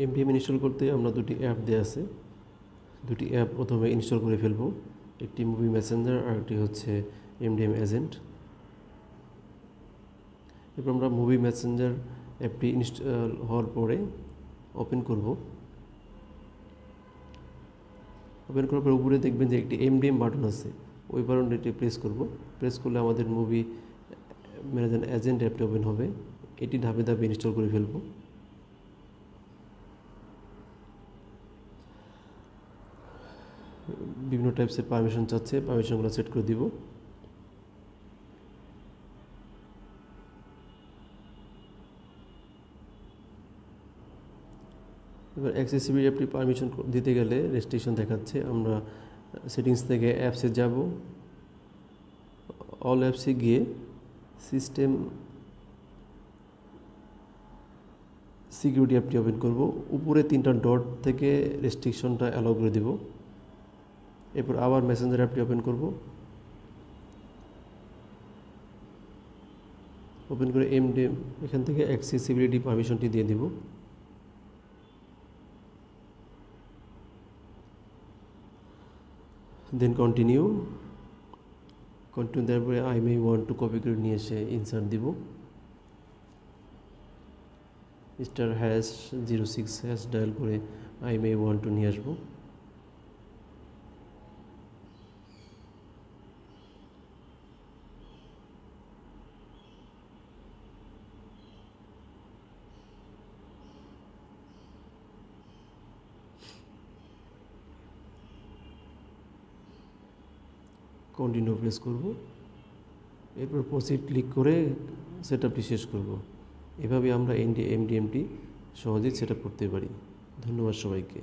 MDM install করতে আমরা দুটি অ্যাপ দেওয়া আছে, দুটি অ্যাপ প্রথমে ইনস্টল করে ফেলব। একটি মুভি মেসেঞ্জার আর একটি হচ্ছে এমডিএম এজেন্ট। এরপর আমরা মুভি মেসেঞ্জার অ্যাপটি ইনস্টল হওয়ার পরে ওপেন করব। ওপেন করার পর উপরে দেখবেন যে একটি এমডিএম বাটন আছে, ওই বাটনটি প্রেস করব। প্রেস করলে আমাদের মুভি ম্যানেজার এজেন্ট অ্যাপটি ওপেন হবে। এটি ধাপে ধাপে ইনস্টল করে ফেলব। বিভিন্ন টাইপসের পারমিশন চাচ্ছে, পারমিশনগুলো সেট করে দিব। এবার অ্যাক্সেসিবিলিটি অ্যাপটি পারমিশন দিতে গেলে রেস্ট্রিকশন দেখাচ্ছে। আমরা সেটিংস থেকে অ্যাপসে যাব, অল অ্যাপসে গিয়ে সিস্টেম সিকিউরিটি অ্যাপটি ওপেন করব। উপরে 3টা ডট থেকে রেস্ট্রিকশনটা অ্যালাউ করে দেব। এরপর আবার মেসেঞ্জার অ্যাপটি ওপেন করব। ওপেন করে এমডিএম এখান থেকে অ্যাক্সেসিবিলিটি পারমিশনটি দিয়ে দেব। দেন কন্টিনিউ দেওয়ার পরে I may want to copy করে নিয়ে এসে ইনসার্ট দিব। *#06# ডায়াল করে আই মে ওয়ান্ট টু নিয়ে আসবো। কন্টিনিউ প্রেস করব। এরপর প্রসিড ক্লিক করে সেটআপটি শেষ করব। এভাবে আমরা এমডিএমটি সহজেই সেটআপ করতে পারি। ধন্যবাদ সবাইকে।